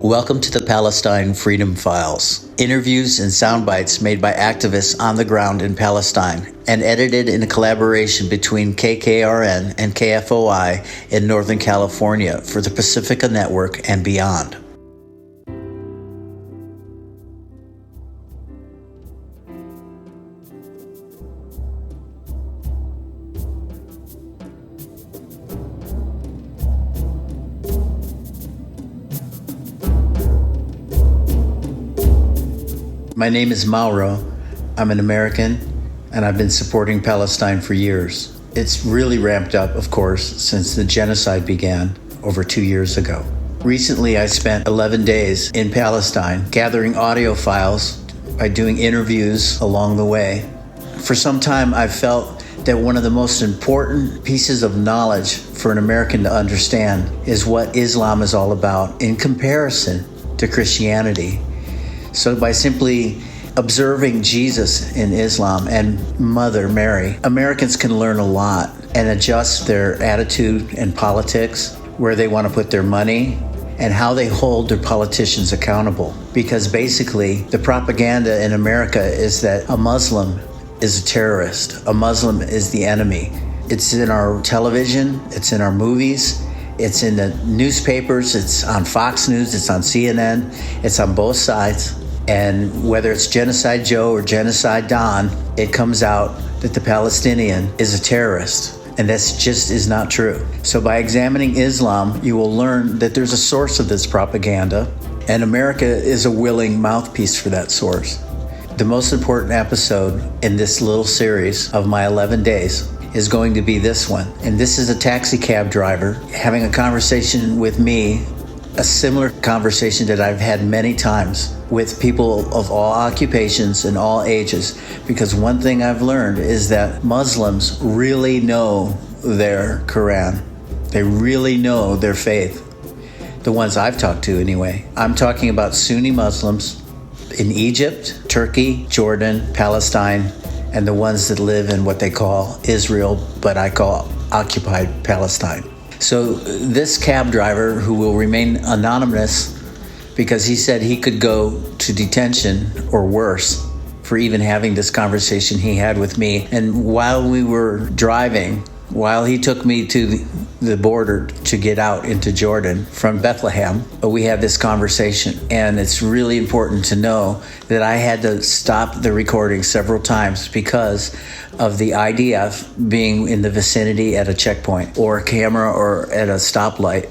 Welcome to the Palestine Freedom Files. Interviews and sound bites made by activists on the ground in Palestine and edited in a collaboration between KKRN and KFOI in Northern California for the Pacifica Network and beyond. My name is Mauro. I'm an American, and I've been supporting Palestine for years. It's really ramped up, of course, since the genocide began over 2 years ago. Recently, I spent 11 days in Palestine gathering audio files by doing interviews along the way. For some time, I've felt that one of the most important pieces of knowledge for an American to understand is what Islam is all about in comparison to Christianity. So by simply observing Jesus in Islam and Mother Mary, Americans can learn a lot and adjust their attitude and politics, where they want to put their money, and how they hold their politicians accountable. Because basically, the propaganda in America is that a Muslim is a terrorist. A Muslim is the enemy. It's in our television, it's in our movies, it's in the newspapers, it's on Fox News, it's on CNN, it's on both sides. And whether it's Genocide Joe or Genocide Don, it comes out that the Palestinian is a terrorist. And that's just is not true. So by examining Islam, you will learn that there's a source of this propaganda, and America is a willing mouthpiece for that source. The most important episode in this little series of my 11 days is going to be this one. And this is a taxi cab driver having a conversation with me, a similar conversation that I've had many times with people of all occupations and all ages. Because one thing I've learned is that Muslims really know their Quran. They really know their faith. The ones I've talked to anyway. I'm talking about Sunni Muslims in Egypt, Turkey, Jordan, Palestine, and the ones that live in what they call Israel, but I call occupied Palestine. So this cab driver, who will remain anonymous because he said he could go to detention or worse for even having this conversation he had with me. And while we were driving, while he took me to the border to get out into Jordan from Bethlehem, we had this conversation. And it's really important to know that I had to stop the recording several times because of the IDF being in the vicinity at a checkpoint or a camera or at a stoplight.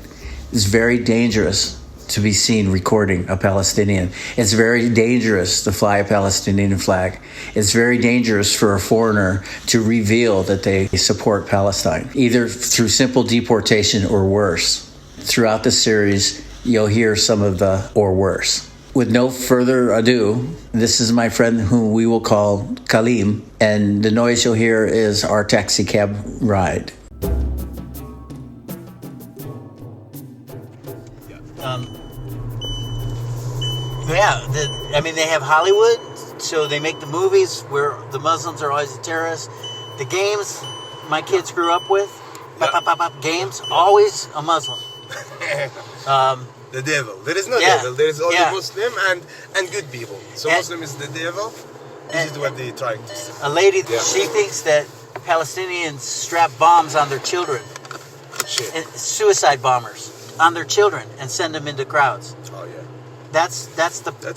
It's very dangerous to be seen recording a Palestinian. It's very dangerous to fly a Palestinian flag. It's very dangerous for a foreigner to reveal that they support Palestine, either through simple deportation or worse. Throughout the series, you'll hear some of the or worse. With no further ado, this is my friend whom we will call Kalim, and the noise you'll hear is our taxi cab ride. They have Hollywood, so they make the movies where the Muslims are always the terrorists. The games my kids grew up with, games, always a Muslim. The devil. There is no devil. There is only Muslim and good people. So Muslim is the devil. This is what they're trying to say. A lady, she thinks that Palestinians strap bombs on their children. Shit. Suicide bombers on their children and send them into crowds. Oh yeah. That's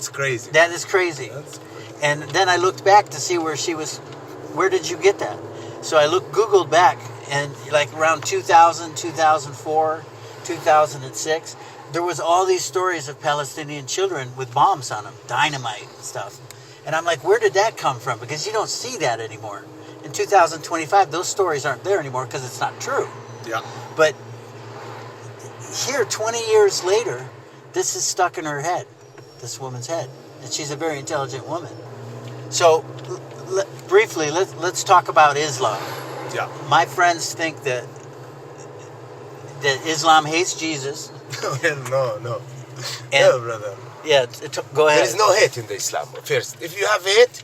crazy. That is crazy. That's crazy. And then I looked back to see where she was. Where did you get that? So I Googled back, and like around 2000, 2004, 2006, there was all these stories of Palestinian children with bombs on them, dynamite and stuff. And I'm like, where did that come from? Because you don't see that anymore. In 2025, those stories aren't there anymore because it's not true. Yeah. But here, 20 years later, this is stuck in her head, this woman's head. And she's a very intelligent woman. So, briefly, let's talk about Islam. Yeah. My friends think that Islam hates Jesus. No. And, no, brother. Yeah, go ahead. There is no hate in the Islam. First, if you have hate,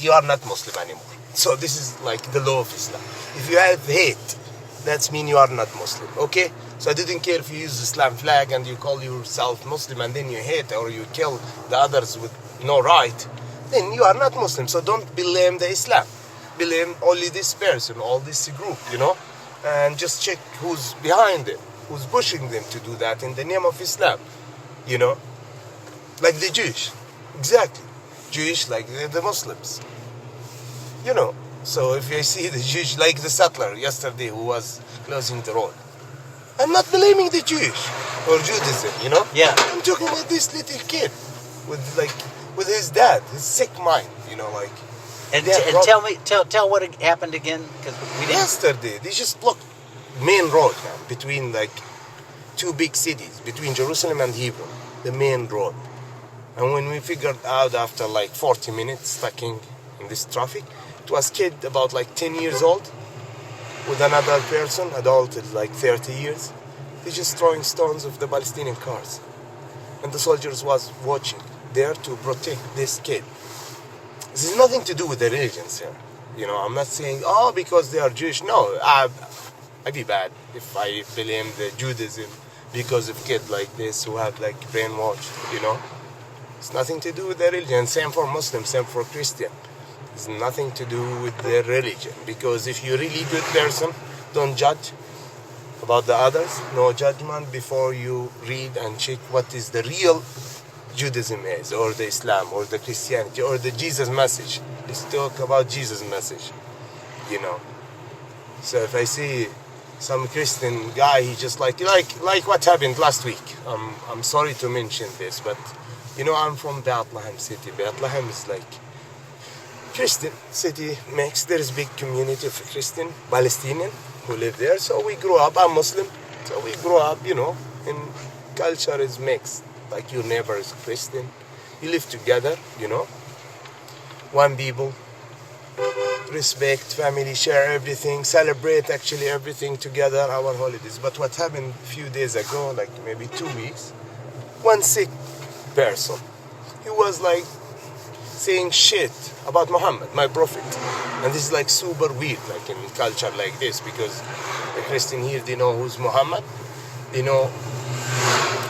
you are not Muslim anymore. So this is like the law of Islam. If you have hate, that means you are not Muslim. Okay? So I didn't care if you use the Islam flag and you call yourself Muslim and then you hate or you kill the others with no right. Then you are not Muslim. So don't blame the Islam. Blame only this person, all this group, you know, and just check who's behind it, who's pushing them to do that in the name of Islam, you know, like the Jewish, exactly, Jewish like the Muslims, you know. So if you see the Jewish, like the settler yesterday who was closing the road, I'm not blaming the Jewish or Judaism, you know. Yeah. I'm talking about this little kid with his dad, his sick mind, you know, like. And tell what happened again, because we didn't. Yesterday, they just blocked main road, man, between like two big cities, between Jerusalem and Hebron, the main road. And when we figured out after like 40 minutes stuck in this traffic, it was kid about like 10 years old with another person, adult at like 30 years. They just throwing stones of the Palestinian cars. And the soldiers was watching there to protect this kid. This has nothing to do with the religions here. You know, I'm not saying, oh, because they are Jewish. No, I'd be bad if I blame the Judaism because of kids like this who have like brainwashed, you know. It's nothing to do with the religion. Same for Muslims, same for Christian. It's nothing to do with the religion. Because if you're really good person, don't judge about the others. No judgment before you read and check what is the real Judaism is, or the Islam, or the Christianity, or the Jesus message. Let's talk about Jesus message, you know. So if I see some Christian guy, he just like what happened last week. I'm sorry to mention this, but you know, I'm from Bethlehem city. Bethlehem is like Christian city mix. There is big community of Christian Palestinian who live there. So we grew up. I'm Muslim, so we grew up, you know, in culture is mixed. Like your neighbor is Christian, you live together, you know. One people, respect, family, share everything, celebrate actually everything together, our holidays. But what happened a few days ago, like maybe 2 weeks, one sick person, he was like saying shit about Muhammad, my prophet. And this is like super weird, like in culture like this, because the Christian here, they know who's Muhammad, they know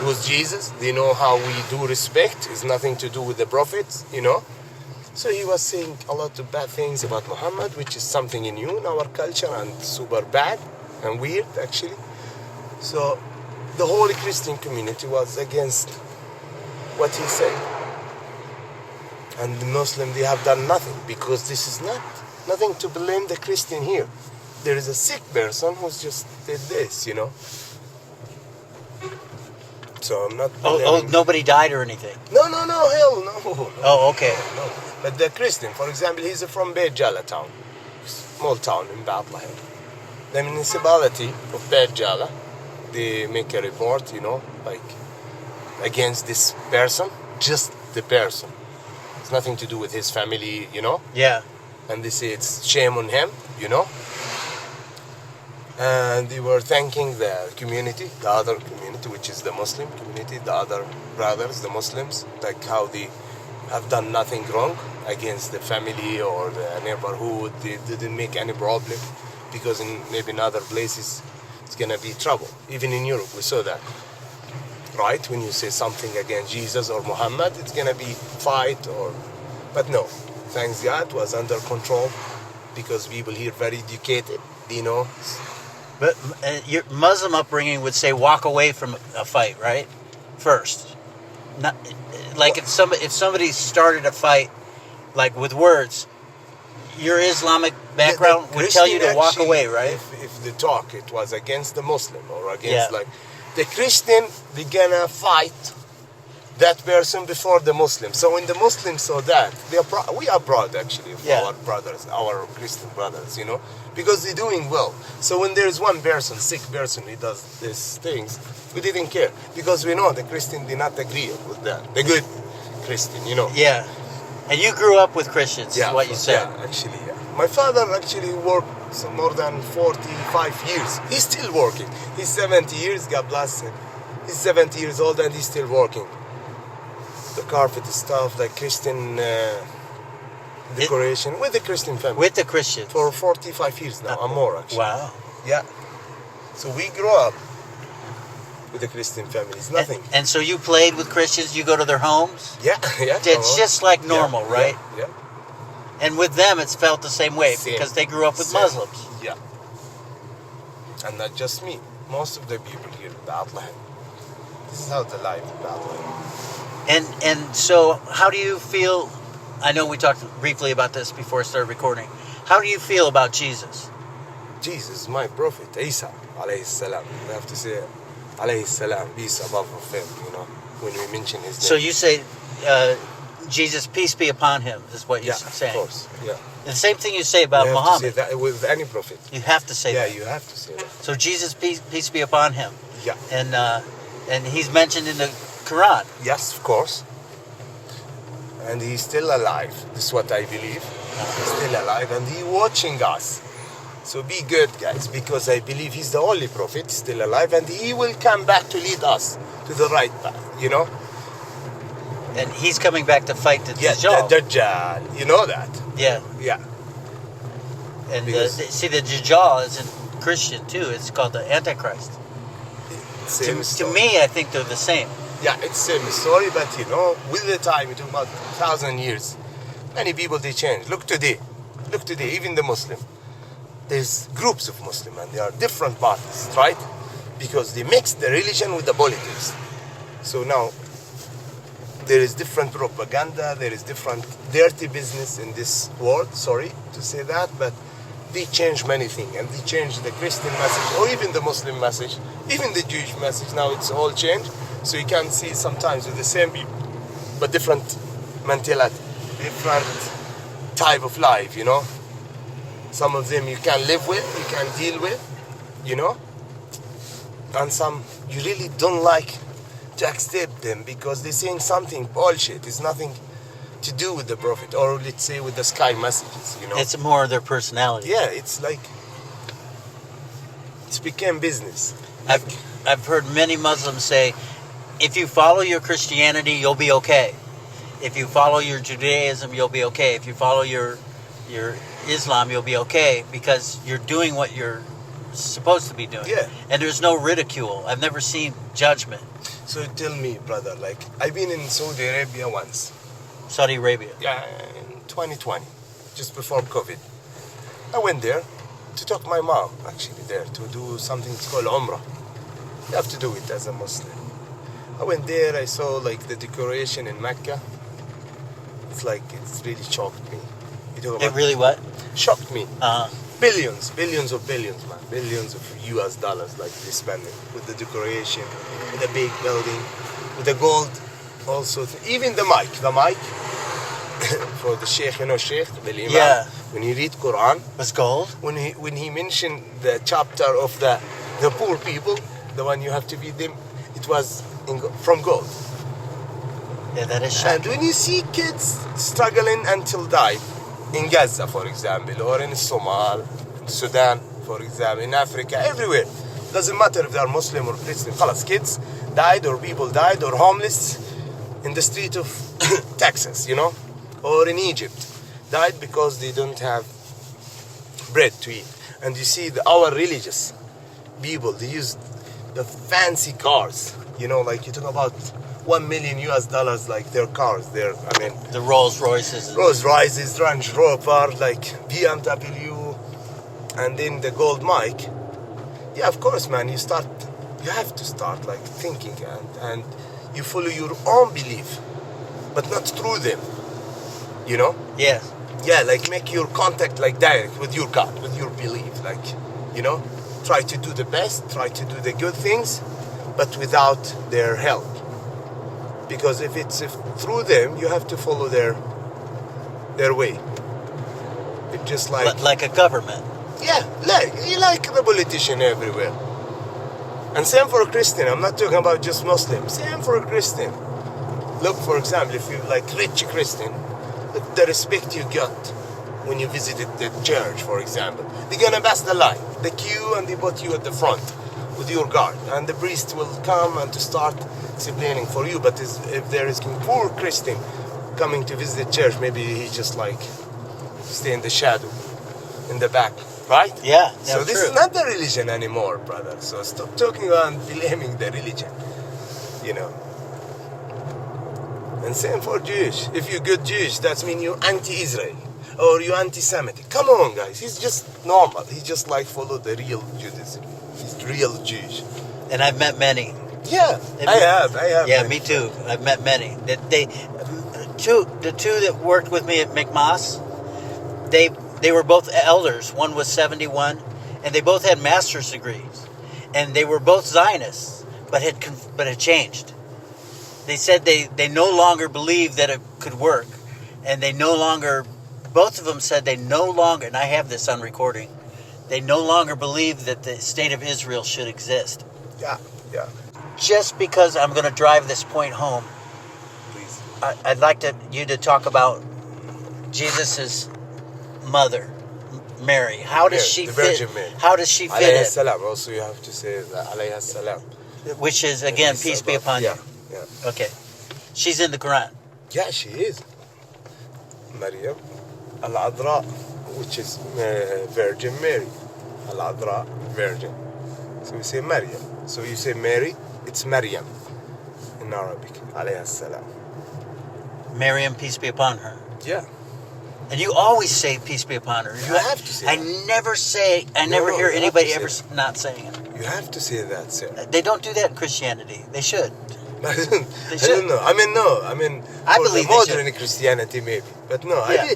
who's Jesus, they know how we do respect. It's nothing to do with the prophets, you know. So he was saying a lot of bad things about Muhammad, which is something new in our culture and super bad and weird actually. So the whole Christian community was against what he said. And the Muslim, they have done nothing, because this is nothing to blame the Christian here. There is a sick person who's just did this, you know. So I'm not. Oh, nobody died or anything? No, hell no. Oh, okay. No. But the Christian, for example, he's from Beit Jala town, small town in Bethlehem. The municipality of Beit Jala, they make a report, you know, like against this person, just the person. It's nothing to do with his family, you know. Yeah. And they say it's shame on him, you know. And they were thanking the community, the other community, which is the Muslim community, the other brothers, the Muslims, like how they have done nothing wrong against the family or the neighborhood. They didn't make any problem, because in maybe in other places it's gonna be trouble. Even in Europe, we saw that, right? When you say something against Jesus or Muhammad, it's gonna be fight or. But no, thanks God, it was under control, because people here very educated, you know. But your Muslim upbringing would say walk away from a fight, right? First, not like if somebody started a fight, like with words, your Islamic background would tell you to walk away, right? If the talk it was against the Muslim or against like the Christian, they're gonna fight that person before the Muslim. So when the Muslims saw that, we are proud actually of our brothers, our Christian brothers, you know, because they're doing well. So when there's one person, sick person, who does these things, we didn't care, because we know the Christian did not agree with that. The good Christian, you know. Yeah. And you grew up with Christians, is what you said. Yeah, actually, yeah. My father actually worked more than 45 years. He's still working. He's 70 years, God bless him. He's 70 years old and he's still working. The carpet stuff, like Christian decoration, with the Christian family. With the Christians. For 45 years now, or more actually. Wow. Yeah. So we grew up with the Christian families. Nothing. And so you played with Christians. You go to their homes. Yeah, yeah. It's just like normal, yeah, right? Yeah. And with them, it's felt the same way Same. because they grew up with Same. Muslims. Yeah. And not just me. Most of the people here in Bethlehem. This is how the life in Bethlehem. And so, how do you feel? I know we talked briefly about this before I started recording. How do you feel about Jesus? Jesus, my prophet, Isa, alayhi salam. We have to say, alayhi salam, peace above of him, when we mention his name. So you say, Jesus, peace be upon him, is what you're saying. Of course, yeah. The same thing you say about you have Muhammad. to say that with any prophet. You have to say that. Yeah, you have to say that. So Jesus, peace be upon him. Yeah. And he's mentioned in the Quran. Yes, of course. And he's still alive. This is what I believe. He's still alive and he's watching us. So be good, guys, because I believe he's the only prophet still alive and he will come back to lead us to the right path, And he's coming back to fight the Dajjal. Yeah, the Dajjal. You know that? Yeah. Yeah. And see, the Dajjal is a Christian too. It's called the Antichrist. To me, I think they're the same. Yeah, it's same story, but with the time, you're talking about 1,000 years, many people, they change. Look today, even the Muslim. There's groups of Muslim and there are different parties, right? Because they mix the religion with the politics. So now, there is different propaganda, there is different dirty business in this world, sorry to say that, but they change many things, and they change the Christian message, or even the Muslim message, even the Jewish message, now it's all changed. So you can see sometimes with the same people, but different mentality, different type of life, Some of them you can live with, you can deal with, And some you really don't like to accept them because they're saying something bullshit. It's nothing to do with the prophet, or let's say with the sky messages, It's more of their personality. Yeah, it's like it's became business. I've heard many Muslims say, if you follow your Christianity, you'll be okay. If you follow your Judaism, you'll be okay. If you follow your Islam, you'll be okay because you're doing what you're supposed to be doing. Yeah. And there's no ridicule. I've never seen judgment. So tell me, brother, I've been in Saudi Arabia once. Saudi Arabia. Yeah, in 2020, just before COVID. I went there to talk to my mom, actually, there, to do something called Umrah. You have to do it as a Muslim. I went there, I saw the decoration in Mecca. It's really shocked me. It really what? Shocked me. Uh-huh. Billions, man. Billions of US dollars they spending with the decoration, with the big building, with the gold also. Even the mic for the Sheikh, Sheikh, the Imam. Yeah. When he read Quran. Was gold? When he mentioned the chapter of the poor people, the one you have to feed them, it was from gold. Yeah, that is shocking. And when you see kids struggling until die, in Gaza, for example, or in Somalia, Sudan, for example, in Africa, everywhere. Doesn't matter if they are Muslim or Christian. Kids died, or people died, or homeless in the street of Texas, or in Egypt. Died because they don't have bread to eat. And you see our religious people, they use the fancy cars, you talk about $1 million US, their cars, the Rolls Royces, Range Rover, BMW, and then the gold mic. Yeah, of course, man. You have to start thinking, and you follow your own belief, but not through them. Yes. Yeah, make your contact direct with your God, with your belief, try to do the best, try to do the good things, but without their help. Because if through them, you have to follow their way. It's just like a government. Yeah, like the politician everywhere. And same for a Christian. I'm not talking about just Muslim. Same for a Christian. Look, for example, if you're rich Christian, look the respect you got when you visited the church, for example. They're gonna pass the line, the queue, and they put you at the front with your guard, and the priest will come and to start explaining for you. But if there is a poor Christian coming to visit the church, maybe he just stay in the shadow, in the back right? Yeah. So no, this true. is not the religion anymore, brother. So stop talking about blaming the religion, you know. And same for Jewish. If you're good Jewish, that means you're anti-Israel or you're anti-Semitic. Come on, guys. He's just normal. He just like follow the real Judaism. He's real Jewish. And I've met many. Yeah, I have. Yeah, many me too. friends. I've met many. The two that worked with me at McMoss, they were both elders. One was 71, and they both had master's degrees, and they were both Zionists, but had changed. They said they no longer believed that it could work, and both of them said they no longer, and I have this on recording, they no longer believe that the state of Israel should exist. Yeah. Just because I'm going to drive this point home, Please. I'd like you to talk about Jesus' mother, Mary. How does she the fit? Virgin Mary. How does she fit Alayhi in? salam. Also, you have to say that. Alayhi salam. Which is, again, peace be upon you. Yeah. Okay. She's in the Quran. Yeah, she is. Maryam al-Adra, which is Virgin Mary. Al-Adra, Virgin. So we say Maryam. So you say Mary, it's Maryam in Arabic. Alayhi salam. Miriam, peace be upon her. Yeah. And you always say peace be upon her. You have to say I that. never hear you have anybody to say ever that. not saying it. You have to say that, sir. They don't do that in Christianity. They should. I should. don't know. I mean, no. I mean, I for believe the they should. modern Christianity, maybe. But no, Yeah.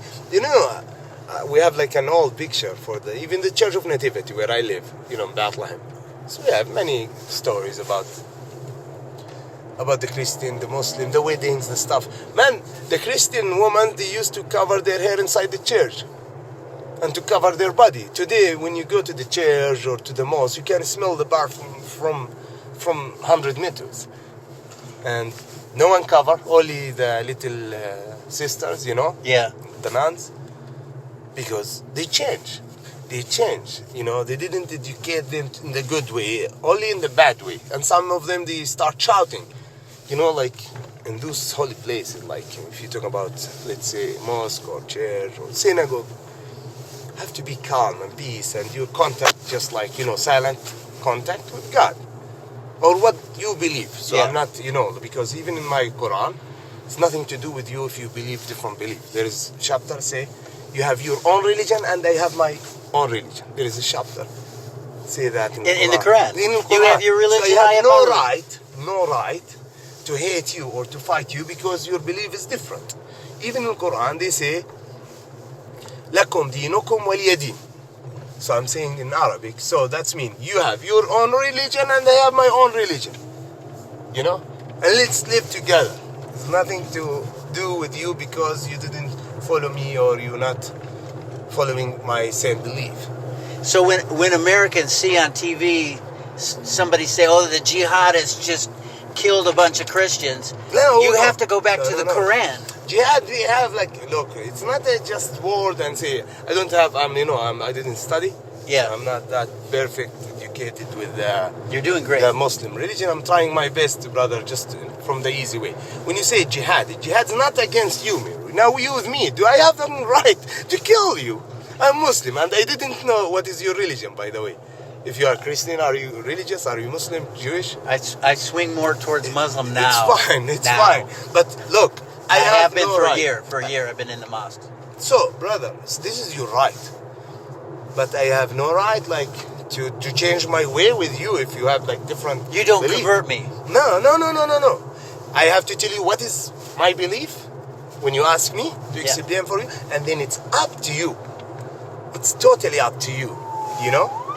we have like an old picture for even the Church of Nativity where I live, in Bethlehem. So we have many stories about the Christian, the Muslim, the weddings, the stuff. Man, the Christian woman, they used to cover their hair inside the church and to cover their body. Today, when you go to the church or to the mosque, you can smell the perfume from 100 meters. And no one cover, only the little sisters, Yeah. the nuns, because they change. They didn't educate them in the good way, only in the bad way. And some of them, they start shouting, like in those holy places, like if you talk about, let's say, mosque or church or synagogue, have to be calm and peace, and your contact just like, silent contact with God or what you believe. So Yeah. I'm not, because even in my Quran, it's nothing to do with you if you believe different belief. There is chapter say, you have your own religion and I have my own religion. There is a chapter say that In the Quran. In the Quran. You have your religion, So you I have have no my right, to hate you or to fight you because your belief is different. Even in the Quran they say, "Lakum dinukum waliya din." So I'm saying in Arabic. So that's mean you have your own religion and I have my own religion. And let's live together. There's nothing to do with you because you didn't follow me or you're not following my same belief. So when Americans see on TV somebody say, "Oh, the jihadists just killed a bunch of Christians," you have to go back to the Quran. Jihad, we have look, it's not just word and say, I don't have, I didn't study. Yeah. I'm not that perfect educated with You're doing great. the Muslim religion. I'm trying my best, brother, just from the easy way. When you say jihad's not against you, Mary. Now you with me, do I have the right to kill you? I'm Muslim and I didn't know what is your religion, by the way. If you are Christian, are you religious? Are you Muslim, Jewish? I swing more towards Muslim now. It's fine. But look, I have been no for right. a year. For a year, I've been in the mosque. So, brother, this is your right. But I have no right, to change my way with you if you have, different You don't belief. convert me. No. I have to tell you what is my belief when you ask me to explain for you, and then it's up to you. It's totally up to you,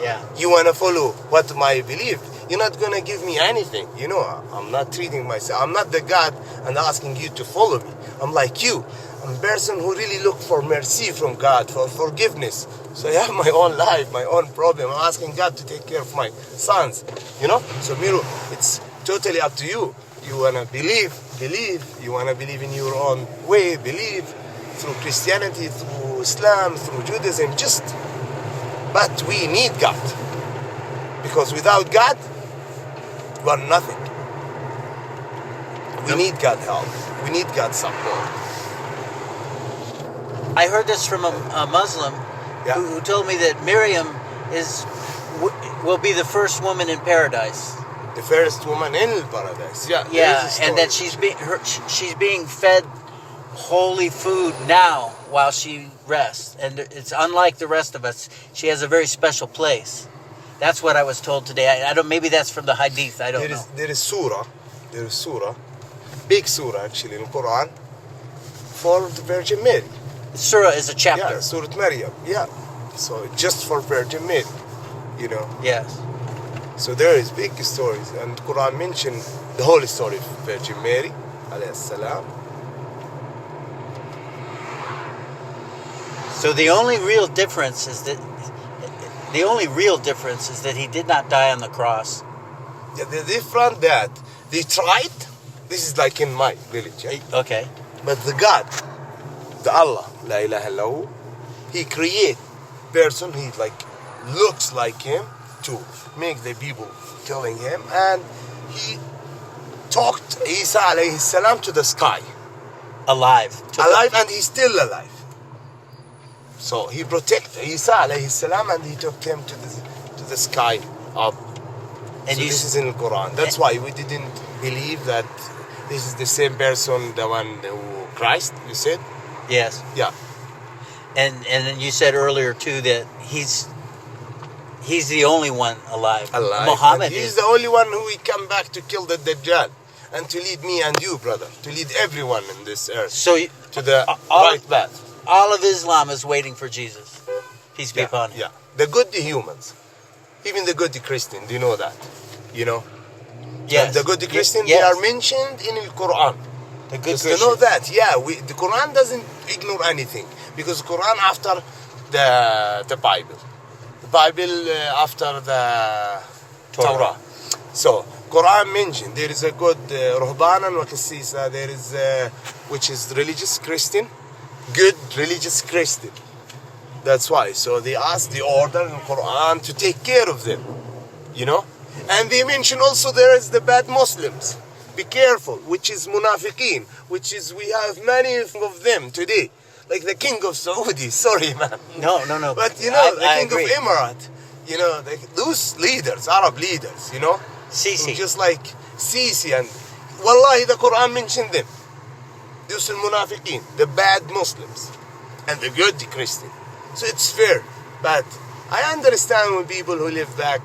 Yeah. You want to follow what my belief. You're not going to give me anything. I'm not treating myself. I'm not the God and asking you to follow me. I'm like you. I'm a person who really look for mercy from God, for forgiveness. So I have my own life, my own problem. I'm asking God to take care of my sons. So Miro, it's totally up to you. You want to believe. You want to believe in your own way, believe through Christianity, through Islam, through Judaism, but we need God. Because without God, we are nothing. We need God's help. We need God's support. I heard this from a Muslim Yeah. who told me that Miriam will be the first woman in paradise. The first woman in paradise. Yeah. there Yeah, is a and that story. she's being fed holy food now while she rests, and it's unlike the rest of us. She has a very special place. That's what I was told today. I don't. Maybe that's from the Hadith. I don't know. There is surah, big surah actually in the Quran for the Virgin Mary. Surah is a chapter. Yeah, Surah Maryam. Yeah, so just for Virgin Mary, you know. Yes. So there is big stories, and the Quran mentioned the whole story of Virgin Mary, alayhi salam. So the only real difference is that he did not die on the cross. Yeah, the different that they tried. This is like in my village. Yeah? Okay. But the God, the Allah, la ilaha illahu, He create person. He like looks like him to make the people killing him, and He talked Isa alayhi salam to the sky, Alive. alive, and he's still alive. So He protected Isa alayhi salam, and He took him to the sky up. And So this is in the Quran. That's why we didn't believe that this is the same person, the one who Christ. You said, Yes. yeah. And then you said earlier too that he's the only one alive. Allah. Muhammad And he's is. the only one who will come back to kill the Dajjal and to lead me and you, brother, to lead everyone in this earth So to the all- right path. all of Islam is waiting for Jesus. Peace be upon him. Yeah. The good humans, even the good Christian, do you know that? You know, Yes. and the good Christian, Yes. they are mentioned in the Quran. The good Just to know Christians. that, yeah, the Quran doesn't ignore anything, because Quran after the Bible, the Bible after the Torah. So Quran mentioned there is a good Ruhbanan wa Qissisa, there is which is religious Christian, good religious Christian. That's why. So they ask the order in Quran to take care of them, you know. And they mention also there is the bad Muslims. Be careful, which is munafiqeen, which is we have many of them today, like the king of Saudi. Sorry, man. No. But you know, the I king agree. of Emirate, you know, those leaders, Arab leaders, you know, Sisi. just like Sisi, and wallahi, the Quran mentioned them. Those are munafiqeen, the bad Muslims, and the good Christian. So it's fair, but I understand when people who live back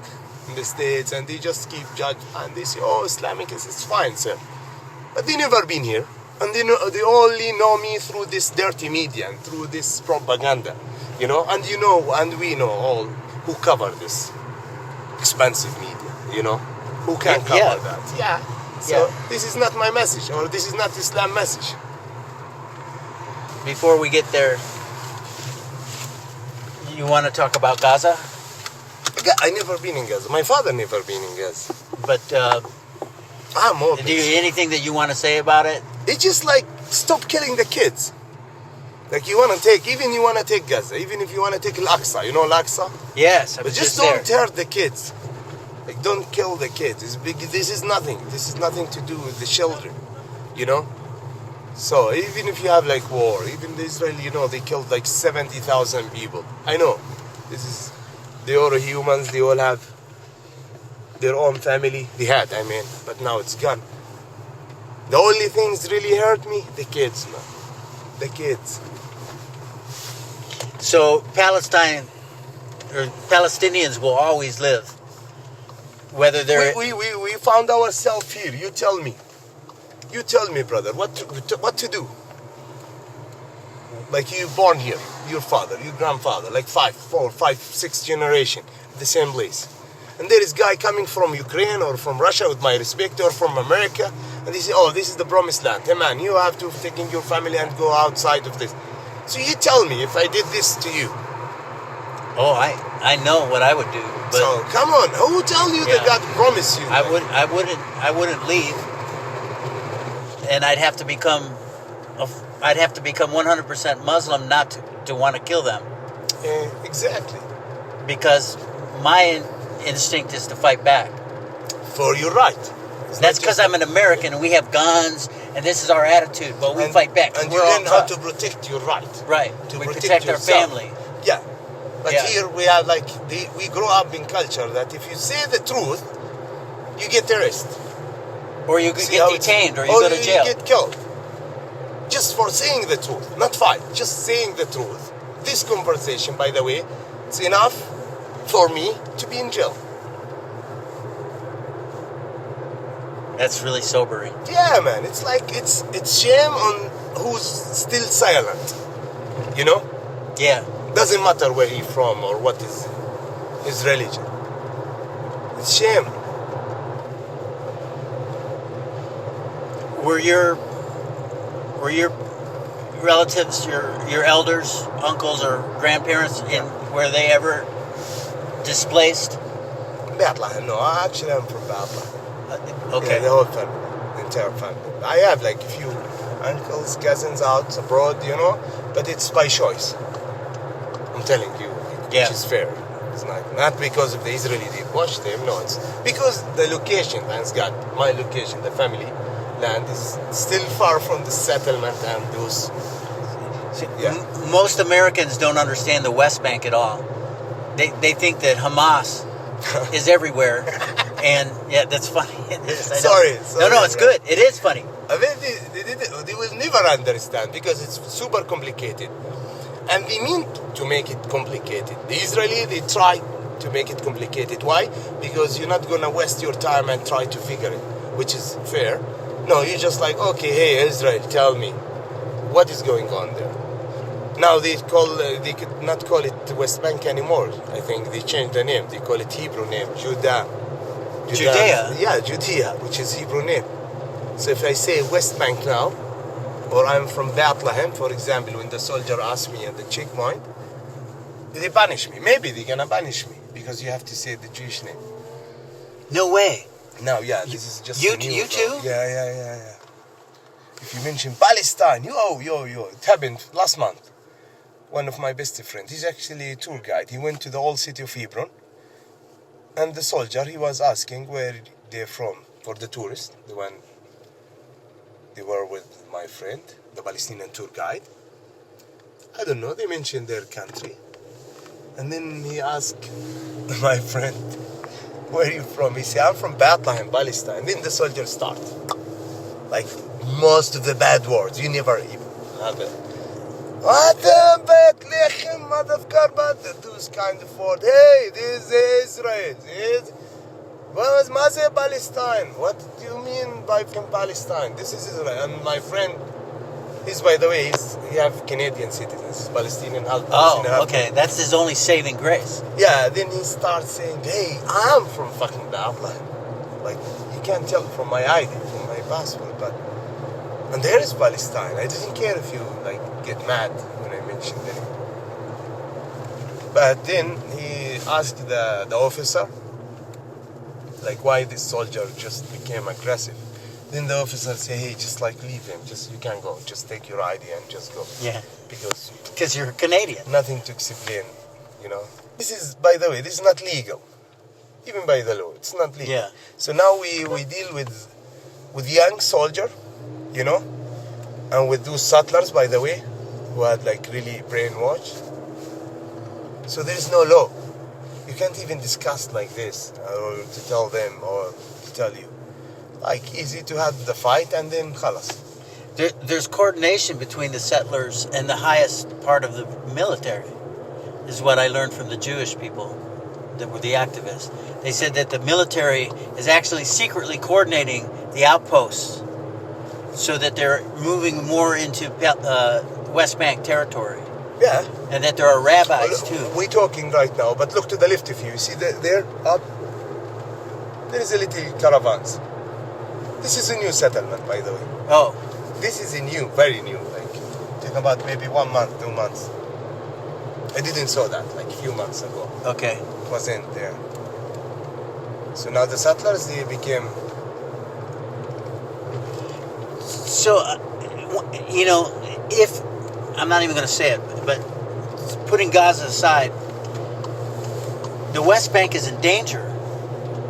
in the States and they just keep judge and they say, oh, Islamic is it's fine, sir. But they never been here, and they only know me through this dirty media and through this propaganda, you know. And you know, and we know all who cover this expensive media, you know, who can cover Yeah. that. Yeah. So Yeah. this is not my message, or this is not Islam message. Before we get there, you want to talk about Gaza? I never been in Gaza. My father never been in Gaza. But I'm all do you anything that you want to say about it? It's just like stop killing the kids. Like you want to take, even you want to take Gaza, even if you want to take Al-Aqsa, you know Al-Aqsa? Yes, I But was just there. don't hurt the kids. Like don't kill the kids. It's big, this is nothing. This is nothing to do with the children, you know? So even if you have like war, even the Israel, you know, they killed like 70,000 people. I know. This is, they are humans, they all have their own family. They had, I mean, but now it's gone. The only things really hurt me, the kids, man. The kids. So Palestine or Palestinians will always live, whether they're We found ourselves here. You tell me. You tell me, brother, what to do. Like you born here, your father, your grandfather, like 5, 4, 5, 6 generation, the same place. And there is guy coming from Ukraine or from Russia, with my respect, or from America, and they say, oh, this is the promised land. Hey man, you have to take in your family and go outside of this. So you tell me if I did this to you. oh, I know what I would do, but So come on, who tell you that Yeah. God promised you? I wouldn't leave, and I'd have to become 100% Muslim not to want to kill them, Exactly. because my instinct is to fight back. For your right. It's That's not because just- I'm an American and we have guns and this is our attitude, but we and- fight back. And you We're all learn how tough. to protect your right. Right. To We protect protect our yourself. family. Yeah. But Yeah. here we have like we grow up in culture that if you say the truth, you get arrested. Or you See get how it's- detained, or you or go to jail. You get killed. Just for saying the truth, not fight, just saying the truth. This conversation, by the way, it's enough for me to be in jail. That's really sobering. Yeah, man, it's like it's shame on who's still silent. You know, Yeah. doesn't matter where he's from or what is his religion. It's shame. Were your relatives, your elders, uncles, or grandparents, were they ever displaced? Bethlehem, no, actually I'm from Bethlehem. Okay. Yeah, the whole family, the entire family. I have like a few uncles, cousins out abroad, you know, but it's by choice. I'm telling you, Yeah. which is fair. It's not because of the Israeli they pushed them, no, it's because the location, thanks God, my location, the family land is still far from the settlement and those. Yeah. Most Americans don't understand the West Bank at all. They think that Hamas is everywhere, and yeah, that's funny. It is, I know. Sorry, No, it's good. It is funny. I mean, they will never understand because it's super complicated. And they mean to make it complicated. The Israeli, they try to make it complicated. Why? Because you're not going to waste your time and try to figure it, which is fair. No, you're just like, okay, hey, Israel, tell me, what is going on there? Now they could not call it West Bank anymore. I think they changed the name. They call it Hebrew name, Judea. Yeah, Judea, which is Hebrew name. So if I say West Bank now, or I'm from Bethlehem, for example, when the soldier asked me at the checkpoint, they banish me. Maybe they're gonna banish me because you have to say the Jewish name. No way. Now, yeah, this is just You the news, you too? Yeah. If you mention Palestine, yo, it happened last month. One of my best friends, he's actually a tour guide. He went to the old city of Hebron, and the soldier, he was asking where they're from for the tourists, the one they were with my friend, the Palestinian tour guide. I don't know, they mentioned their country. And then he asked my friend, where are you from? He said, I'm from Bethlehem, Palestine. Then the soldier started. Like most of the bad words, you never even have it. What the Bethlehem, motherfucker, those kind of words. Hey, this is Israel. What was Palestine? What do you mean by from Palestine? This is Israel. And my friend, he's, by the way, he have Canadian citizens, Palestinian, half Palestinian. Oh, okay. That's his only saving grace. Yeah, then he starts saying, hey, I'm from fucking Bethlehem. Like, you can't tell from my ID, from my passport, but... And there is Palestine. I didn't care if you, like, get mad when I mentioned it. But then he asked the officer, like, why this soldier just became aggressive. Then the officer said, hey, just like leave him. Just, you can't go. Just take your ID and just go. Yeah. Because You're Canadian. nothing to explain, you know. This is, by the way, this is not legal. Even by the law, it's not legal. Yeah. So now we deal with young soldier, you know, and with those settlers, by the way, who had like really brainwashed. So there is no law. You can't even discuss like this, or to tell them, or to tell you. Like, easy to have the fight and then khalas. There's coordination between the settlers and the highest part of the military, is what I learned from the Jewish people that were the activists. They said that the military is actually secretly coordinating the outposts so that they're moving more into West Bank territory. Yeah. And that there are rabbis too. We're talking right now, but look to the left of you. You see there up? There is a little caravans. This is a new settlement, by the way. Oh. This is a new, very new. Like, talk about maybe 1 month, 2 months. I didn't saw that, like a few months ago. Okay. It wasn't there. So now the settlers, they became... So, you know, if... I'm not even going to say it, but putting Gaza aside, the West Bank is in danger.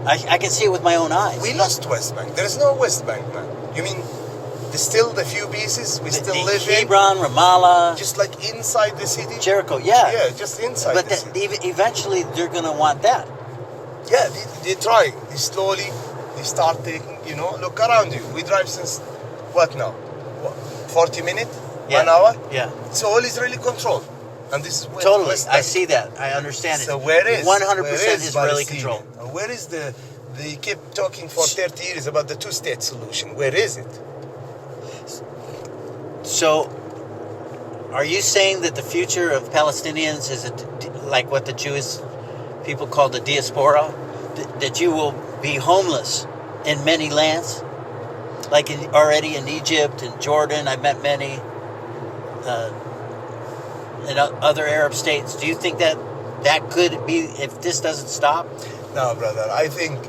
I can see it with my own eyes. We lost West Bank. There is no West Bank, man. You mean still the few pieces we still live in. Hebron, Ramallah, Just like inside the city. Jericho. Yeah. Yeah, just inside But the city. eventually they're going to want that. Yeah, they're trying. They slowly, they start taking, look around you. We drive since, what now? 40 minutes? Yeah. 1 hour? Yeah. It's all Israeli control. And this is where Totally. West I Bank. see that. I understand it. So where is 100% Israeli Palestinian? control. Where is they keep talking for 30 years about the two-state solution. Where is it? So, are you saying that the future of Palestinians is like what the Jewish people call the diaspora? That you will be homeless in many lands? Like already in Egypt and Jordan, I've met many. In other Arab states. Do you think that could be, if this doesn't stop? No, brother. I think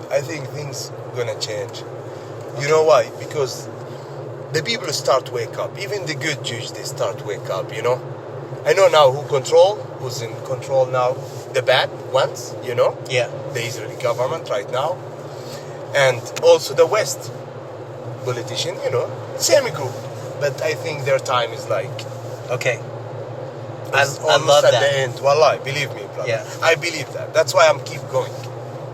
things gonna change. You know why? Because the people start wake up. Even the good Jews, they start wake up. I know now who's in control now. The bad ones. Yeah. The Israeli government right now, and also the West politician. Same group. But I think their time is like. Okay. It's I almost love at that. the end. Wallahi, believe me, brother. Yeah. I believe that. That's why I'm keep going.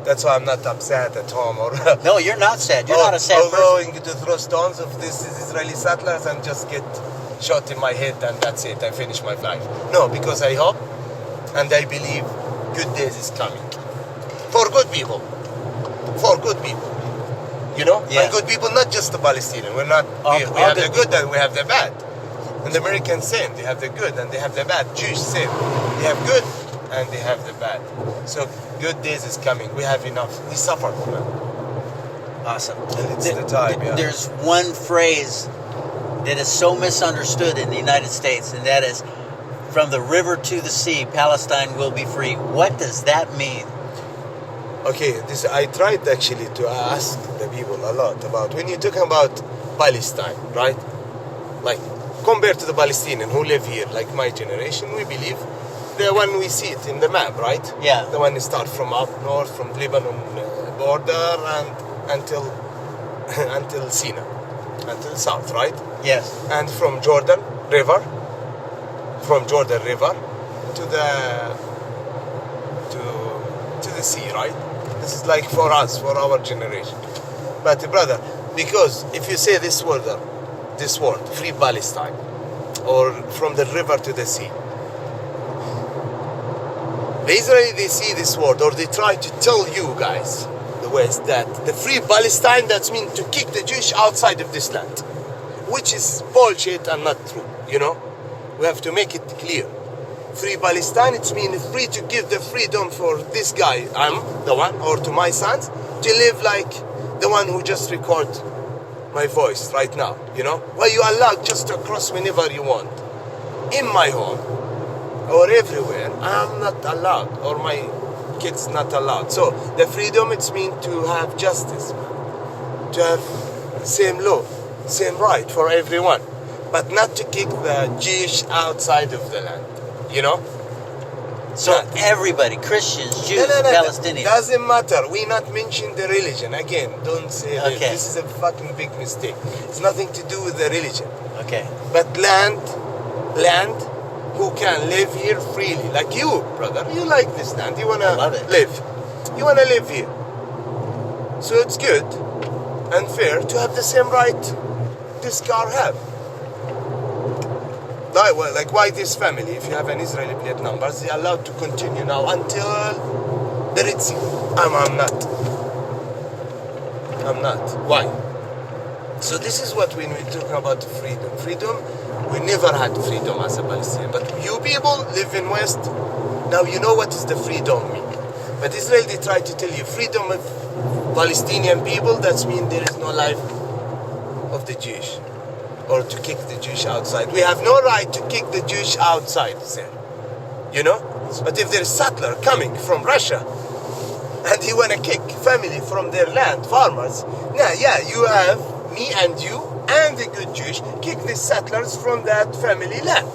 That's why I'm not upset at home or No, you're not sad. You're not a sad or person. going to throw stones of these Israeli settlers and just get shot in my head and that's it. I finish my life. No, because I hope and I believe good days is coming for good people. For good people. Yeah. And good people, not just the Palestinian. We're not. We have the good and we have the bad. And the Americans same, they have the good and they have the bad. Jews same, they have good and they have the bad. So good days is coming. We have enough. We suffered, man. Awesome. And it's the time. Yeah. There's one phrase that is so misunderstood in the United States, and that is, from the river to the sea, Palestine will be free. What does that mean? Okay, I tried actually to ask the people a lot about when you're talking about Palestine, right? Like compared to the Palestinian who live here, like my generation, we believe the one we see it in the map, right? Yeah. The one that start from up north, from Lebanon border and until Sinai, until south, right? Yes. And from Jordan River to the sea, right? This is like for us, for our generation. But brother, because if you say this word, free Palestine, or from the river to the sea, the Israeli, they see this word, or they try to tell you guys, the West, that the free Palestine, that means to kick the Jewish outside of this land, which is bullshit and not true, We have to make it clear. Free Palestine, it means free to give the freedom for this guy, I'm the one, or to my sons, to live like the one who just record my voice right now, Where you allowed just to cross whenever you want. In my home, or everywhere, I'm not allowed, or my kids not allowed. So, the freedom, it's mean to have justice, to have same law, same right for everyone, but not to kick the Jewish outside of the land. So everybody, Christians, Jews, Palestinians. Doesn't matter. We not mention the religion. Again, don't say that. Okay. This is a fucking big mistake. It's nothing to do with the religion. Okay. But land, who can live here freely. Like you, brother. You like this land. You want to live. You want to live here. So it's good and fair to have the same right this car have. Like why this family, if you have an Israeli plate numbers, they're allowed to continue now until the Red Sea. I'm not. Why? So this is what when we're talking about freedom. Freedom, we never had freedom as a Palestinian. But you people live in West, now you know what is the freedom mean. But Israel, they try to tell you freedom of Palestinian people, that means there is no life of the Jewish. Or to kick the Jewish outside. We have no right to kick the Jewish outside, sir. But if there's a settler coming from Russia and he want to kick family from their land, farmers, you have me and you and the good Jewish kick the settlers from that family land,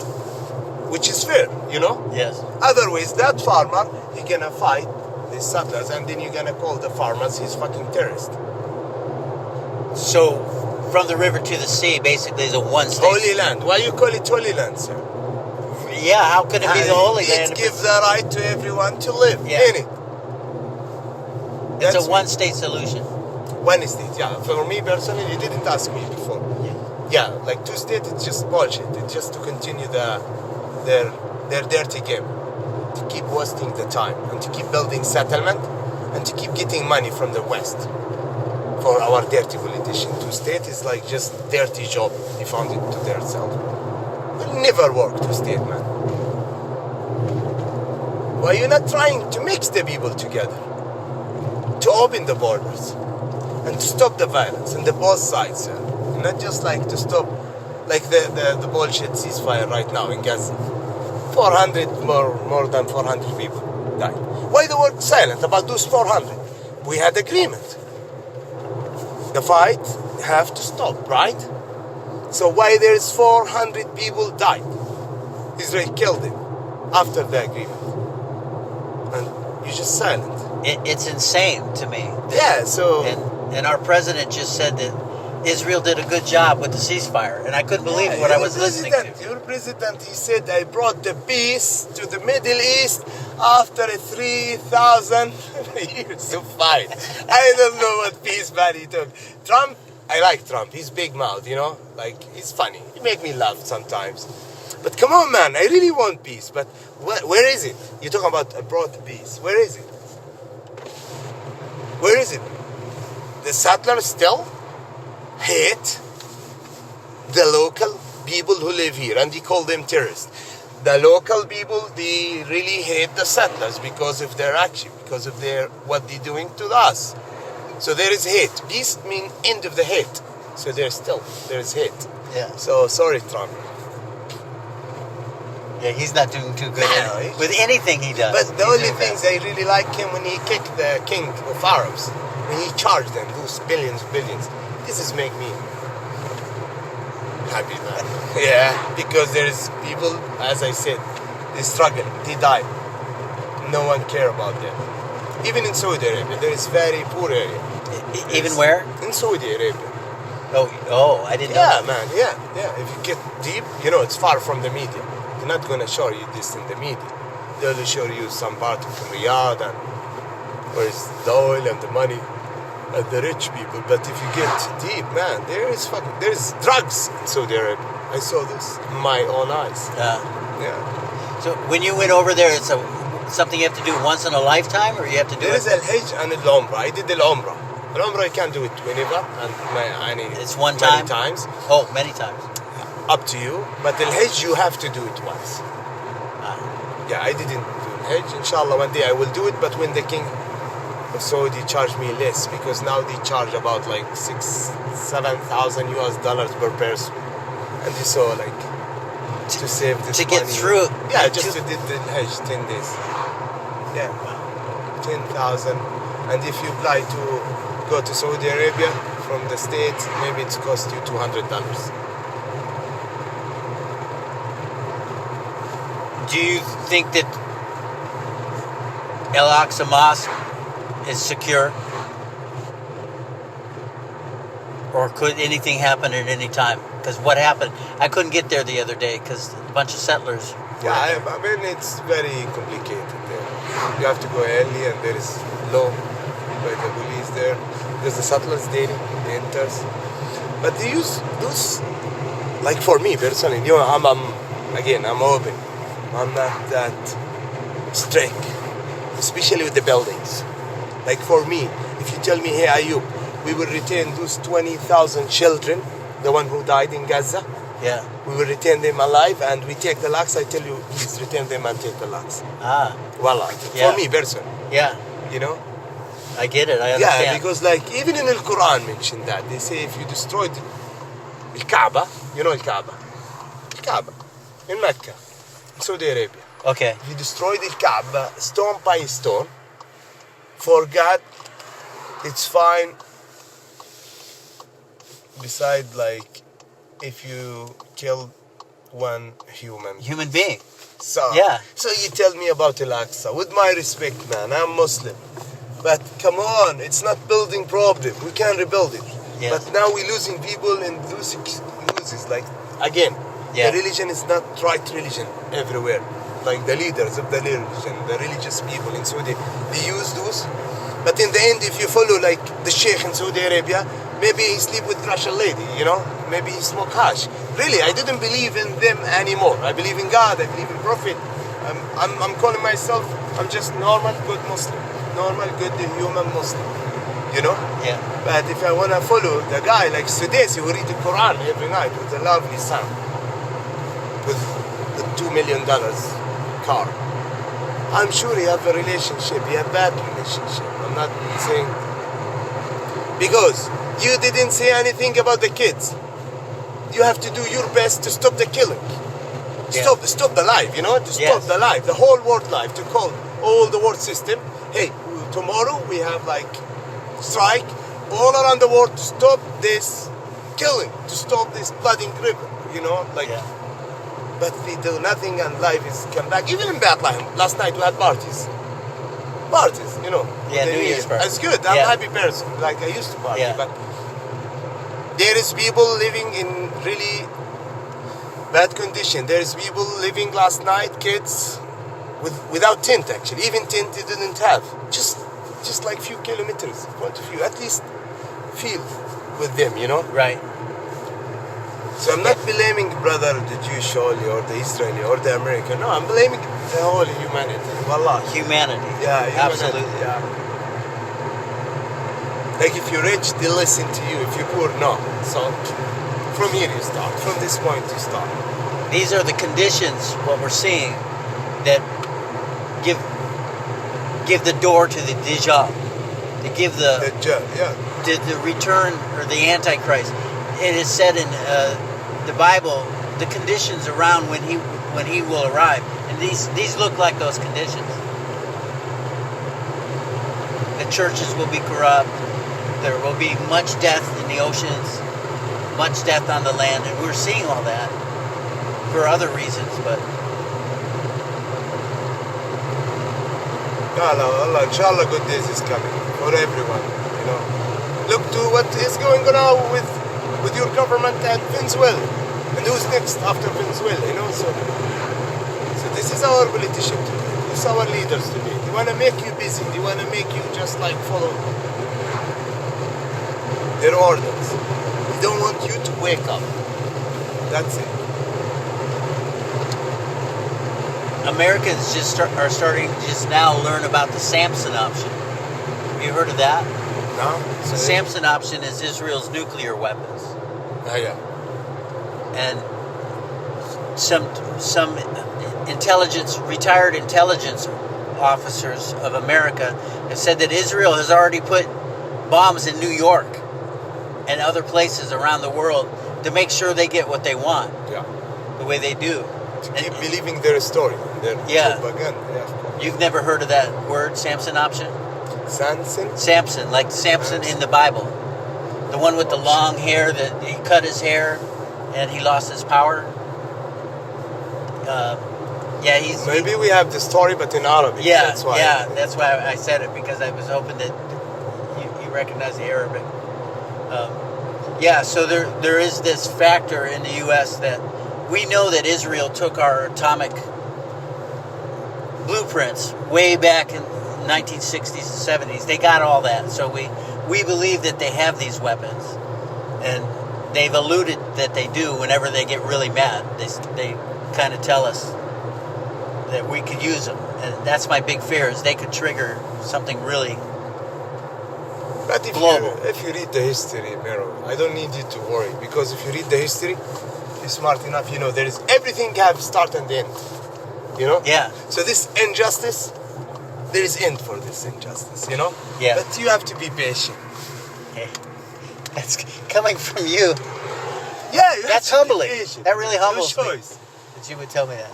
which is fair, Yes. Otherwise, that farmer, he gonna fight the settlers and then you're gonna call the farmers his fucking terrorist. So, from the river to the sea basically is a one-state. Holy land. Why you call it Holy Land, sir? Yeah, how could it be the Holy Land? It gives the right to everyone to live in it. It's a one-state solution. One state, yeah. For me personally, you didn't ask me before. Yeah, like two states, it's just bullshit. It's just to continue their dirty game, to keep wasting the time and to keep building settlement and to keep getting money from the West for our dirty politician. Two state is like just dirty job. They found it to themselves. Will never work two state, man. Why you not trying to mix the people together, to open the borders, and to stop the violence on the both sides, not just like to stop like the bullshit ceasefire right now in Gaza. 400 more than 400 people died. Why the world silent about those 400? We had agreement. The fight have to stop, right? So why there's 400 people died? Israel killed them after the agreement, and you're just silent. It's insane to me. Yeah. So and our president just said that Israel did a good job with the ceasefire, and I couldn't believe what I was listening to. Your president, he said, I brought the peace to the Middle East after 3,000 years of fight. I don't know what peace, man, he took. Trump, I like Trump. He's big mouth, you know? Like, he's funny. He make me laugh sometimes. But come on, man, I really want peace. But where is it? You're talking about I brought the peace. Where is it? Where is it? The settlers still hate the local people who live here, and they call them terrorists. The local people, they really hate the settlers because of their action, because of what they're doing to us. So there is hate. Peace means end of the hate. So there's hate. Yeah. So sorry, Trump. Yeah, he's not doing too good with anything he does. But the only things I really like him when he kicked the king of Arabs, when he charged them those billions. This is make me happy, man. Yeah, because there's people, as I said, they struggle, they die. No one care about them. Even in Saudi Arabia, there is very poor area. Even where? In Saudi Arabia. Oh, I didn't know. Yeah, man, yeah. If you get deep, it's far from the media. They're not gonna show you this in the media. They'll only show you some part of Riyadh and where's the oil and the money. The rich people, but if you get deep, man, there's drugs in Saudi Arabia. I saw this in my own eyes. Yeah. So when you went over there, it's something you have to do once in a lifetime, or you have to do there it? There is Al-Hajj and Al-Umrah. I did Al-Umrah. Al-Umrah you can do it whenever, and it's one time? Many times. Oh, many times. Up to you. But Al-Hajj you have to do it once. Yeah, I didn't do Al-Hajj. Inshallah, one day I will do it, but when the king Saudi charged me less, because now they charge about like $7,000 US per person, and you saw like to save this to money. get through. Yeah, just to did the Hajj 10 days. Yeah, 10,000, and if you apply to go to Saudi Arabia from the States, maybe it's cost you $200. Do you think that Al-Aqsa Mosque is secure? Or could anything happen at any time? Because what happened, I couldn't get there the other day because a bunch of settlers. Yeah, I mean, it's very complicated there. You have to go early, and there is law by the police there. There's the settlers daily, the enters. But they use those, like for me personally, I'm open. I'm not that strict, especially with the buildings. Like for me, if you tell me, hey Ayub, we will retain those 20,000 children, the one who died in Gaza. Yeah. We will retain them alive, and we take the lakhs. I tell you, please retain them and take the lakhs. Wallah. Yeah. For me, personally. Yeah. I get it. I understand. Yeah, because like even in the Quran mentioned that. They say if you destroyed Al-Kaaba, Al-Kaaba? Al-Kaaba in Mecca, in Saudi Arabia. Okay. If you destroyed Al-Kaaba stone by stone, for God, it's fine. Beside, like, if you killed one human being. So you tell me about Al-Aqsa. With my respect, man, I'm Muslim. But come on, it's not building problem. We can rebuild it. Yes. But now we're losing people and loses. Like, again, Yeah. the religion is not right religion everywhere. Like the leaders of the religion, the religious people in Saudi, they use those. But in the end, if you follow like the sheikh in Saudi Arabia, maybe he sleep with Russian lady, you know? Maybe he smoke hash. Really, I didn't believe in them anymore. I believe in God, I believe in Prophet. I'm calling myself, I'm just normal, good Muslim. Normal, good human Muslim. You know? Yeah. But if I want to follow the guy like Sudesi who read the Quran every night with a lovely sound, with the $2 million car, I'm sure he have a relationship, he have bad relationship. I'm not saying, because you didn't say anything about the kids. You have to do your best to stop the killing. Yeah. Stop the life, you know, to stop Yes. the life, the whole world life, to call all the world system, hey, tomorrow we have like strike all around the world to stop this killing, to stop this bloody river, you know, like, Yeah. but they do nothing and life is come back. Even in Bethlehem, last night we had parties, you know. Yeah, with the New Year's party. It's good, I'm Yeah. a happy person, like I used to party, Yeah. but there is people living in really bad condition. There is people living last night, kids, without tent actually. Even tent they didn't have. Just like few kilometers in front of you. At least feel with them, you know? Right. So I'm not blaming brother the Jewish only or the Israeli or the American. No, I'm blaming the whole humanity. Wallah. Humanity. Yeah, humanity, Absolutely. yeah. Like if you're rich, they listen to you. If you're poor, no. So from here you start. From this point you start. These are the conditions, what we're seeing, that give the door to the Dajjal, to give the return or the Antichrist. It is said in the Bible the conditions around when he will arrive, and these look like those conditions. The churches will be corrupt. There will be much death in the oceans, much death on the land, and we're seeing all that for other reasons, but. Allah, inshallah, good days is coming for everyone. You know, look to what is going on now with your government and Venezuela, and who's next after Venezuela. You know, so this is our politician today. This is our leaders today. They want to make you busy. They want to make you just like follow their orders. They don't want you to wake up. That's it. Americans are starting to just now learn about the Samson option. Have you heard of that? No. The Samson option is Israel's nuclear weapons. Yeah. And some retired intelligence officers of America have said that Israel has already put bombs in New York and other places around the world to make sure they get what they want. Yeah. The way they do. To keep believing their story, their propaganda. Yeah, of course. You've never heard of that word, Samson option? Samson? Samson, like Samson in the Bible. The one with the long hair that he cut his hair and he lost his power. Maybe we have the story, but in Arabic. Yeah, that's why. yeah, that's why I said it, because I was hoping that you recognize the Arabic. So there is this factor in the U.S. that we know that Israel took our atomic blueprints way back in 1960s and 70s. They got all that. So we believe that they have these weapons. And they've alluded that they do whenever they get really mad. They kind of tell us that we could use them. And that's my big fear, is they could trigger something really global. If you read the history, Mero, I don't need you to worry. Because if you read the history, you're smart enough, you know, there is everything have start and end. You know? Yeah. So this injustice, there is end for this injustice, you know? Yeah. But you have to be patient. Okay. That's coming from you. Yeah, you That's have to be humbling. patient. That really humbles no me. choice. That you would tell me that.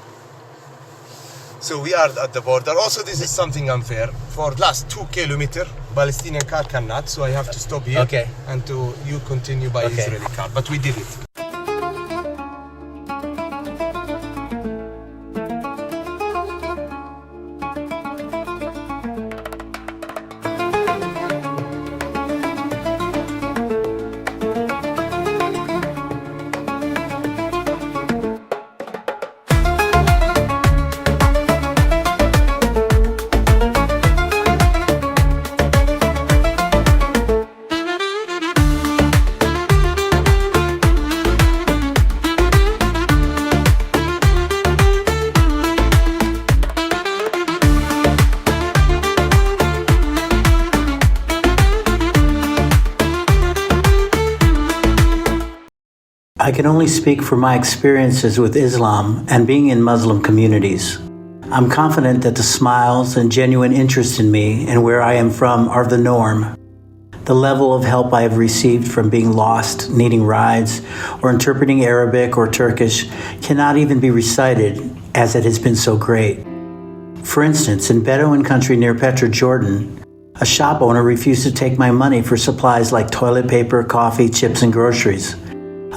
So we are at the border. Also, this is something unfair. For last 2 kilometers, Palestinian car cannot, so I have to stop here. Okay. And you continue by Israeli car. But we did it. I can only speak for my experiences with Islam and being in Muslim communities. I'm confident that the smiles and genuine interest in me and where I am from are the norm. The level of help I have received from being lost, needing rides, or interpreting Arabic or Turkish cannot even be recited, as it has been so great. For instance, in Bedouin country near Petra, Jordan, a shop owner refused to take my money for supplies like toilet paper, coffee, chips, and groceries.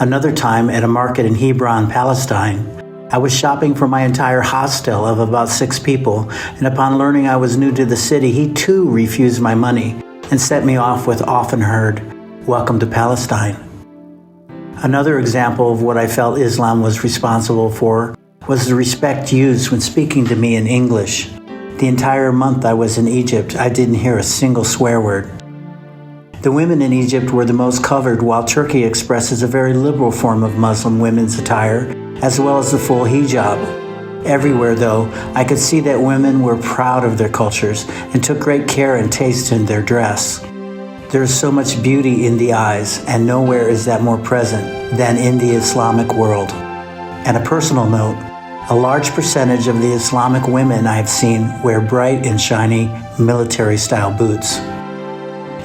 Another time, at a market in Hebron, Palestine, I was shopping for my entire hostel of about 6 people, and upon learning I was new to the city, he too refused my money and sent me off with often heard, "Welcome to Palestine." Another example of what I felt Islam was responsible for was the respect used when speaking to me in English. The entire month I was in Egypt, I didn't hear a single swear word. The women in Egypt were the most covered, while Turkey expresses a very liberal form of Muslim women's attire, as well as the full hijab. Everywhere, though, I could see that women were proud of their cultures and took great care and taste in their dress. There is so much beauty in the eyes, and nowhere is that more present than in the Islamic world. On a personal note, a large percentage of the Islamic women I have seen wear bright and shiny military-style boots.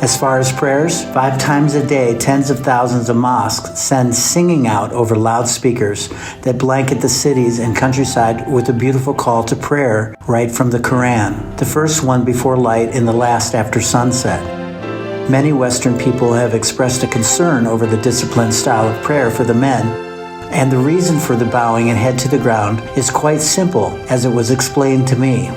As far as prayers, 5 times a day, tens of thousands of mosques send singing out over loudspeakers that blanket the cities and countryside with a beautiful call to prayer right from the Quran, the first one before light and the last after sunset. Many Western people have expressed a concern over the disciplined style of prayer for the men, and the reason for the bowing and head to the ground is quite simple, as it was explained to me.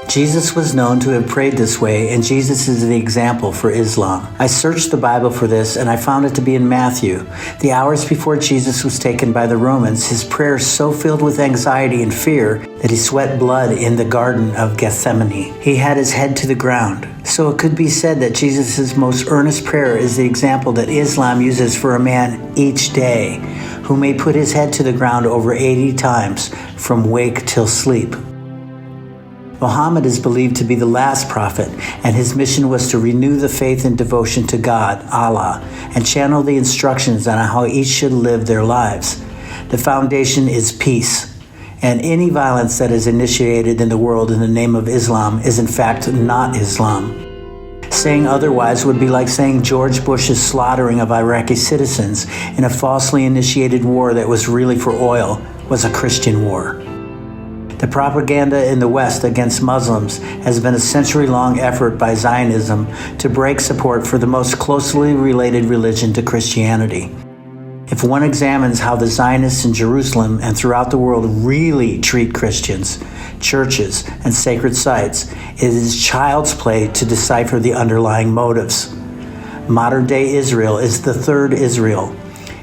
Jesus was known to have prayed this way, and Jesus is the example for Islam. I searched the Bible for this, and I found it to be in Matthew. The hours before Jesus was taken by the Romans, his prayer so filled with anxiety and fear that he sweat blood in the Garden of Gethsemane. He had his head to the ground. So it could be said that Jesus' most earnest prayer is the example that Islam uses for a man each day, who may put his head to the ground over 80 times from wake till sleep. Muhammad is believed to be the last prophet, and his mission was to renew the faith and devotion to God, Allah, and channel the instructions on how each should live their lives. The foundation is peace, and any violence that is initiated in the world in the name of Islam is in fact not Islam. Saying otherwise would be like saying George Bush's slaughtering of Iraqi citizens in a falsely initiated war that was really for oil was a Christian war. The propaganda in the West against Muslims has been a century-long effort by Zionism to break support for the most closely related religion to Christianity. If one examines how the Zionists in Jerusalem and throughout the world really treat Christians, churches, and sacred sites, it is child's play to decipher the underlying motives. Modern-day Israel is the third Israel.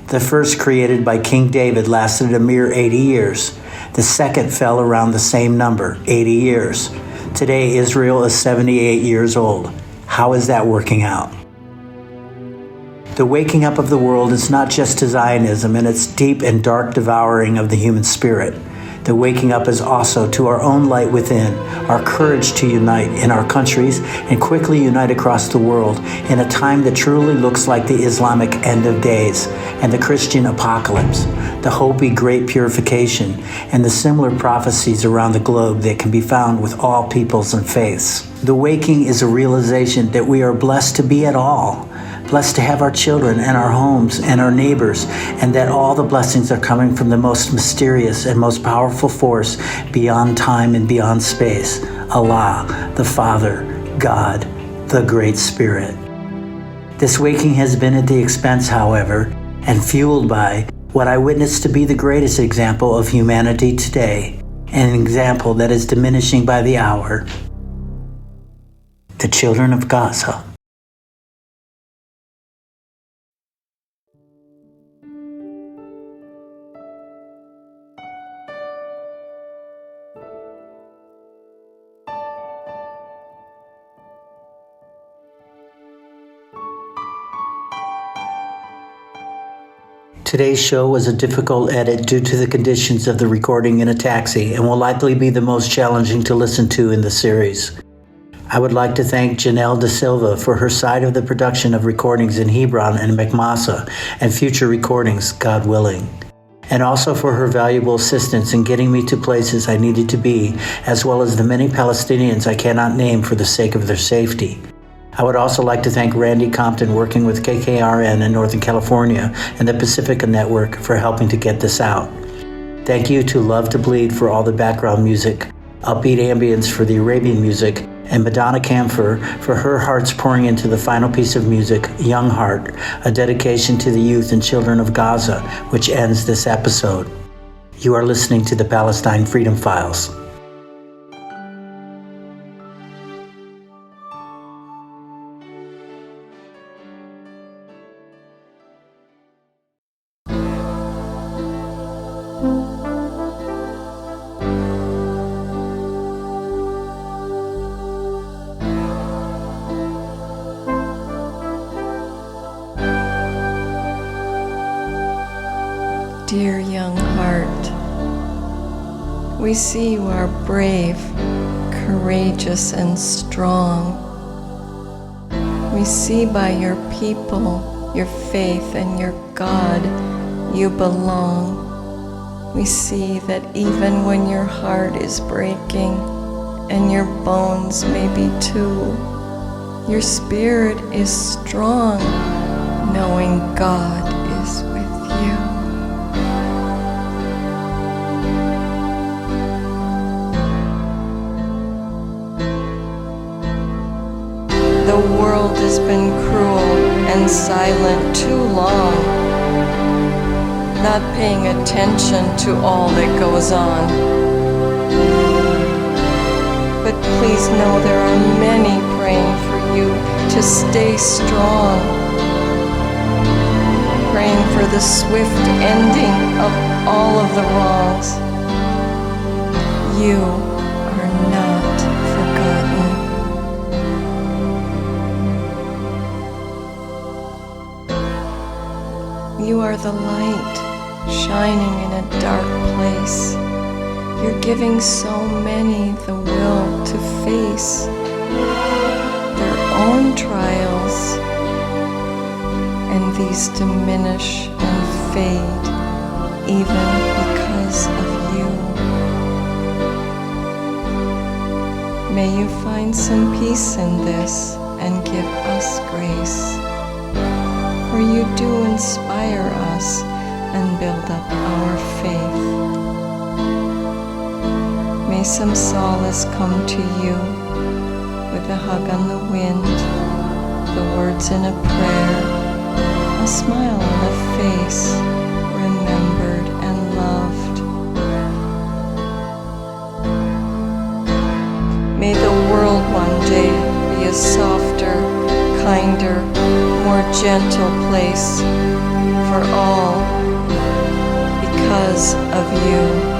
The first, created by King David, lasted a mere 80 years. The second fell around the same number, 80 years. Today, Israel is 78 years old. How is that working out? The waking up of the world is not just to Zionism and its deep and dark devouring of the human spirit. The waking up is also to our own light within, our courage to unite in our countries and quickly unite across the world in a time that truly looks like the Islamic end of days and the Christian apocalypse, the Hopi great purification, and the similar prophecies around the globe that can be found with all peoples and faiths. The waking is a realization that we are blessed to be at all, blessed to have our children and our homes and our neighbors, and that all the blessings are coming from the most mysterious and most powerful force beyond time and beyond space, Allah, the Father, God, the Great Spirit. This waking has been at the expense, however, and fueled by what I witness to be the greatest example of humanity today, an example that is diminishing by the hour: the children of Gaza. Today's show was a difficult edit due to the conditions of the recording in a taxi and will likely be the most challenging to listen to in the series. I would like to thank Janelle Da Silva for her side of the production of recordings in Hebron and McMassa and future recordings, God willing. And also for her valuable assistance in getting me to places I needed to be, as well as the many Palestinians I cannot name for the sake of their safety. I would also like to thank Randy Compton working with KKRN in Northern California and the Pacifica Network for helping to get this out. Thank you to Love to Bleed for all the background music, Upbeat Ambience for the Arabian music, and Madonna Kampfer for her heart's pouring into the final piece of music, Young Heart, a dedication to the youth and children of Gaza, which ends this episode. You are listening to the Palestine Freedom Files. Dear young heart, we see you are brave, courageous, and strong. We see by your people, your faith, and your God, you belong. We see that even when your heart is breaking, and your bones may be too, your spirit is strong, knowing God is with you. The world has been cruel and silent too long, not paying attention to all that goes on. But please know there are many praying for you to stay strong, praying for the swift ending of all of the wrongs. You are not forgotten. You are the light shining in a dark place. You're giving so many the will to face their own trials, and these diminish and fade even because of you. May you find some peace in this and give us grace. For you do inspire us and build up our faith. May some solace come to you with a hug on the wind, the words in a prayer, a smile on a face, remembered and loved. May the world one day be a softer, kinder, more gentle place for all because of you.